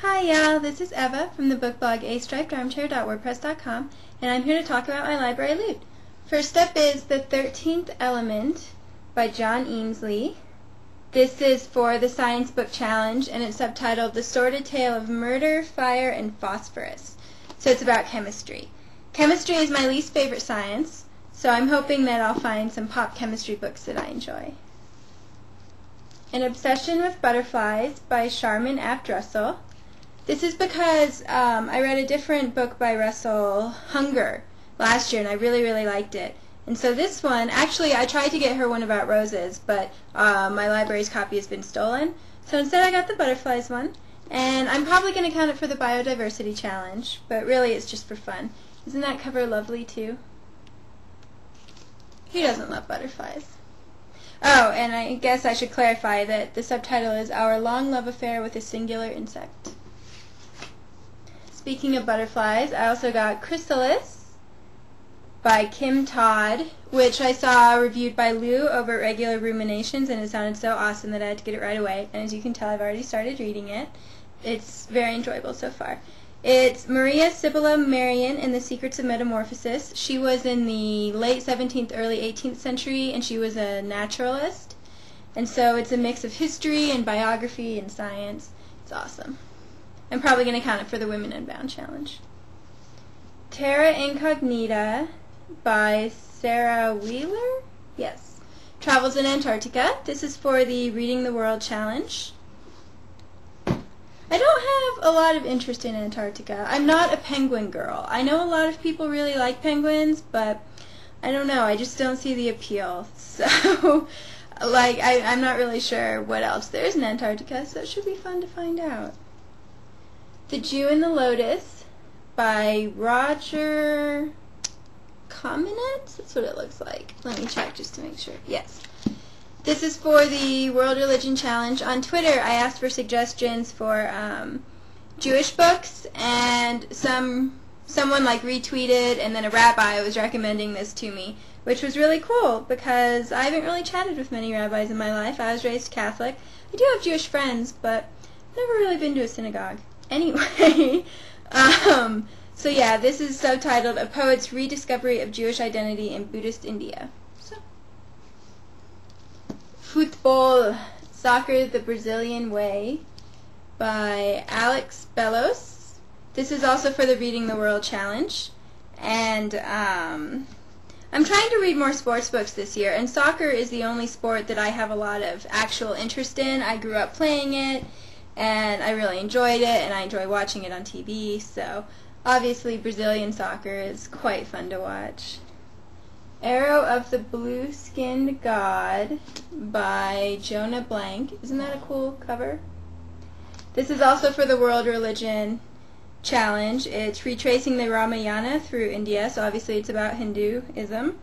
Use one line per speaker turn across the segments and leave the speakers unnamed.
Hi y'all, this is Eva from the book blog astripedarmchair.wordpress.com, and I'm here to talk about my library loot. First up is The 13th Element by John Eamesley. This is for the Science Book Challenge, and it's subtitled The Sordid Tale of Murder, Fire, and Phosphorus. So it's about chemistry. Chemistry is my least favorite science, so I'm hoping that I'll find some pop chemistry books that I enjoy. An Obsession with Butterflies by Sharmin Abt Russell. This is because I read a different book by Russell, Hunger, last year, and I really liked it. And so this one, actually I tried to get her one about roses, but my library's copy has been stolen. So instead I got the butterflies one, and I'm probably going to count it for the biodiversity challenge, but really it's just for fun. Isn't that cover lovely too? Who doesn't love butterflies? Oh, and I guess I should clarify that the subtitle is Our Long Love Affair with a Singular Insect. Speaking of butterflies, I also got Chrysalis by Kim Todd, which I saw reviewed by Lou over at Regular Ruminations, and it sounded so awesome that I had to get it right away. And as you can tell, I've already started reading it. It's very enjoyable so far. It's Maria Sibylla Merian in The Secrets of Metamorphosis. She was in the late 17th, early 18th century, and she was a naturalist. And so it's a mix of history and biography and science. It's awesome. I'm probably going to count it for the Women Unbound Challenge. Terra Incognita by Sarah Wheeler? Yes. Travels in Antarctica. This is for the Reading the World Challenge. I don't have a lot of interest in Antarctica. I'm not a penguin girl. I know a lot of people really like penguins, but I don't know. I just don't see the appeal. So, I'm not really sure what else there is in Antarctica, so it should be fun to find out. The Jew and the Lotus by Roger Comenet? That's what it looks like. Let me check just to make sure. Yes. This is for the World Religion Challenge. On Twitter, I asked for suggestions for Jewish books, and someone retweeted, and then a rabbi was recommending this to me, which was really cool because I haven't really chatted with many rabbis in my life. I was raised Catholic. I do have Jewish friends, but I've never really been to a synagogue. Anyway, so yeah, this is subtitled A Poet's Rediscovery of Jewish Identity in Buddhist India. So, Football, Soccer the Brazilian Way by Alex Bellos. This is also for the Reading the World Challenge, and I'm trying to read more sports books this year, and soccer is the only sport that I have a lot of actual interest in. I grew up playing it, and I really enjoyed it, and I enjoy watching it on TV, so obviously Brazilian soccer is quite fun to watch. Arrow of the Blue-Skinned God by Jonah Blank. Isn't that a cool cover? This is also for the World Religion Challenge. It's retracing the Ramayana through India, so obviously it's about Hinduism.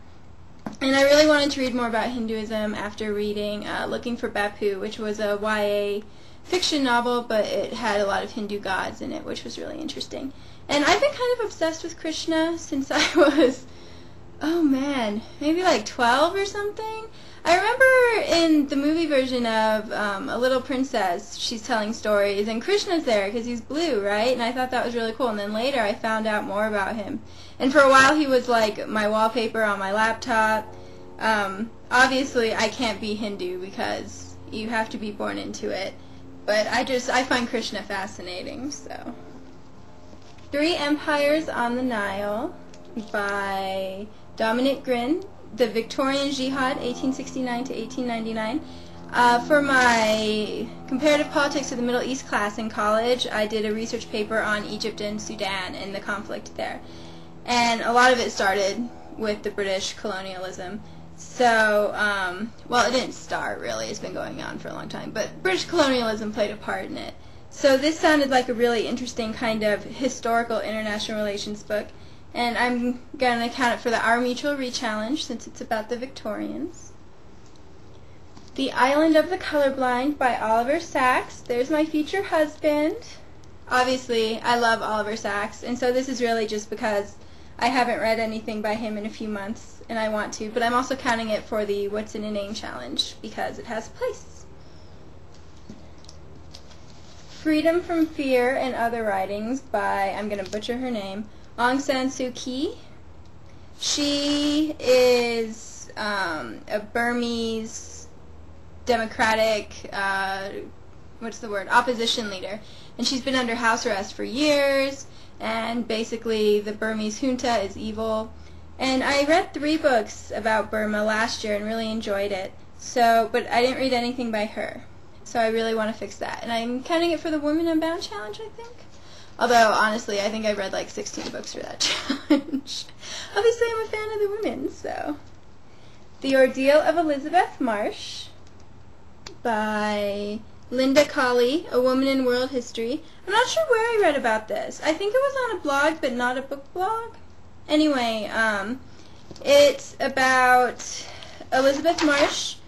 And I really wanted to read more about Hinduism after reading Looking for Bapu, which was a YA fiction novel, but it had a lot of Hindu gods in it, which was really interesting. And I've been kind of obsessed with Krishna since I was, oh man, maybe like 12 or something. I remember in the movie version of A Little Princess, she's telling stories, and Krishna's there because he's blue, right? And I thought that was really cool. And then later I found out more about him. And for a while he was like my wallpaper on my laptop. Obviously I can't be Hindu because you have to be born into it. But I find Krishna fascinating, so. Three Empires on the Nile by Dominic Grin, The Victorian Jihad, 1869 to 1899. For my comparative politics of the Middle East class in college, I did a research paper on Egypt and Sudan and the conflict there. And a lot of it started with the British colonialism. So, well, it didn't start, really. It's been going on for a long time. But British colonialism played a part in it. So this sounded like a really interesting kind of historical international relations book. And I'm going to count it for the Our Mutual Read Challenge, since it's about the Victorians. The Island of the Colorblind by Oliver Sacks. There's my future husband. Obviously, I love Oliver Sacks. And so this is really just because I haven't read anything by him in a few months, and I want to, but I'm also counting it for the What's in a Name challenge because it has a place. Freedom from Fear and Other Writings by, I'm going to butcher her name, Aung San Suu Kyi. She is a Burmese democratic, opposition leader. And she's been under house arrest for years, and basically the Burmese junta is evil. And I read 3 books about Burma last year and really enjoyed it. So, but I didn't read anything by her. So I really want to fix that. And I'm counting it for the Women Unbound challenge, I think. Although, honestly, I think I read like 16 books for that challenge. Obviously, I'm a fan of the women, so. The Ordeal of Elizabeth Marsh by Linda Colley, A Woman in World History. I'm not sure where I read about this. I think it was on a blog, but not a book blog. Anyway, it's about Elizabeth Marsh,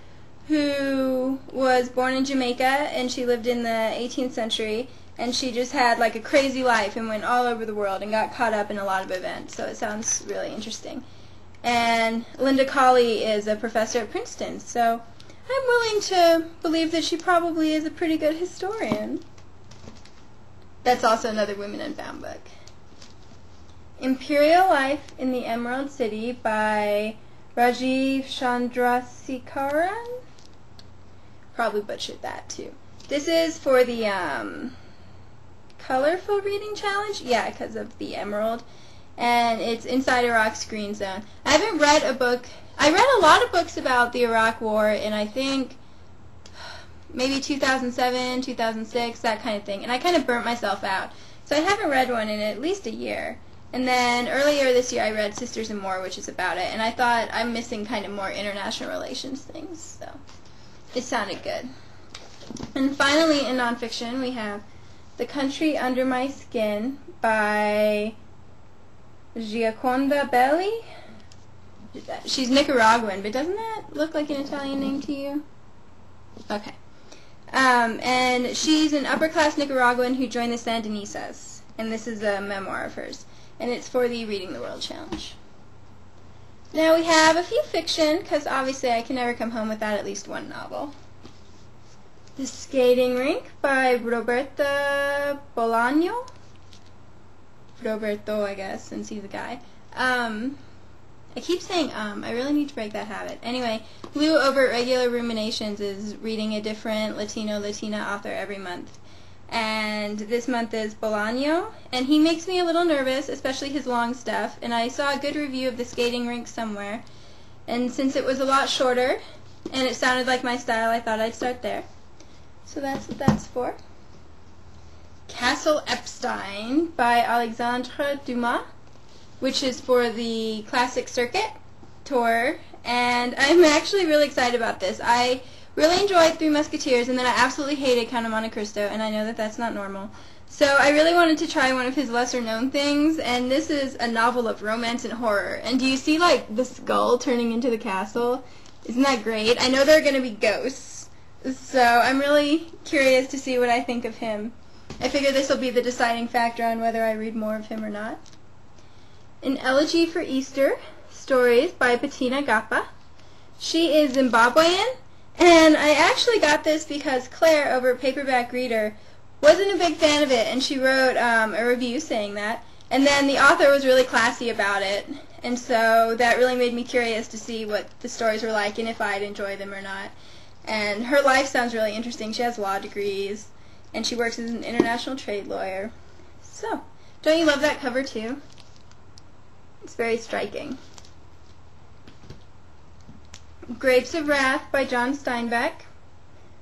who was born in Jamaica, and she lived in the 18th century, and she just had like a crazy life and went all over the world and got caught up in a lot of events, so it sounds really interesting. And Linda Colley is a professor at Princeton, so I'm willing to believe that she probably is a pretty good historian. That's also another Women Unbound book. Imperial Life in the Emerald City by Rajiv Chandrasekaran. Probably butchered that too. This is for the colorful reading challenge. Yeah, because of the emerald. And it's inside Iraq's green zone. I haven't read a book. I read a lot of books about the Iraq War in, I think, maybe 2007, 2006, that kind of thing. And I kind of burnt myself out. So I haven't read one in at least a year. And then earlier this year I read Sisters in War, which is about it. And I thought I'm missing kind of more international relations things. So it sounded good. And finally in nonfiction we have The Country Under My Skin by Gioconda Belli. She's Nicaraguan, but doesn't that look like an Italian name to you? Okay. And she's an upper-class Nicaraguan who joined the Sandinistas. And this is a memoir of hers. And it's for the Reading the World Challenge. Now we have a few fiction, because obviously I can never come home without at least one novel. The Skating Rink by Roberta Bolaño. Roberto, I guess, since he's a guy. I keep saying I really need to break that habit. Anyway, Lou over at Regular Ruminations is reading a different Latina author every month. And this month is Bolaño, and he makes me a little nervous, especially his long stuff. And I saw a good review of The Skating Rink somewhere. And since it was a lot shorter, and it sounded like my style, I thought I'd start there. So that's what that's for. Castle Epstein by Alexandre Dumas, which is for the Classic Circuit tour, and I'm actually really excited about this. I really enjoyed Three Musketeers, and then I absolutely hated Count of Monte Cristo, and I know that that's not normal. So I really wanted to try one of his lesser-known things, and this is a novel of romance and horror. And do you see, like, the skull turning into the castle? Isn't that great? I know there are going to be ghosts, so I'm really curious to see what I think of him. I figure this will be the deciding factor on whether I read more of him or not. An Elegy for Easter, Stories by Bettina Gappa. She is Zimbabwean, and I actually got this because Claire over at Paperback Reader wasn't a big fan of it, and she wrote a review saying that. And then the author was really classy about it, and so that really made me curious to see what the stories were like and if I'd enjoy them or not. And her life sounds really interesting. She has law degrees, and she works as an international trade lawyer. So, don't you love that cover too? It's very striking. Grapes of Wrath by John Steinbeck,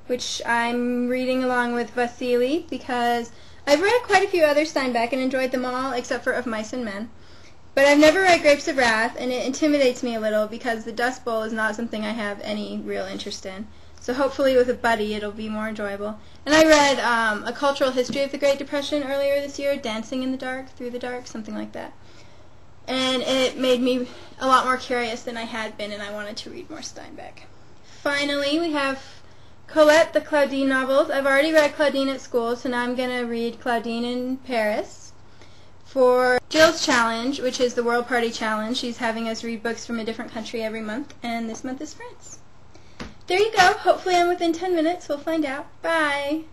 which I'm reading along with Vasily because I've read quite a few other Steinbeck and enjoyed them all except for Of Mice and Men. But I've never read Grapes of Wrath, and it intimidates me a little because the Dust Bowl is not something I have any real interest in. So hopefully with a buddy it'll be more enjoyable. And I read A Cultural History of the Great Depression earlier this year, Dancing in the Dark, Through the Dark, something like that. And it made me a lot more curious than I had been, and I wanted to read more Steinbeck. Finally, we have Colette, the Claudine novels. I've already read Claudine at school, so now I'm going to read Claudine in Paris. For Jill's challenge, which is the World Party Challenge, she's having us read books from a different country every month, and this month is France. There you go. Hopefully I'm within 10 minutes. We'll find out. Bye!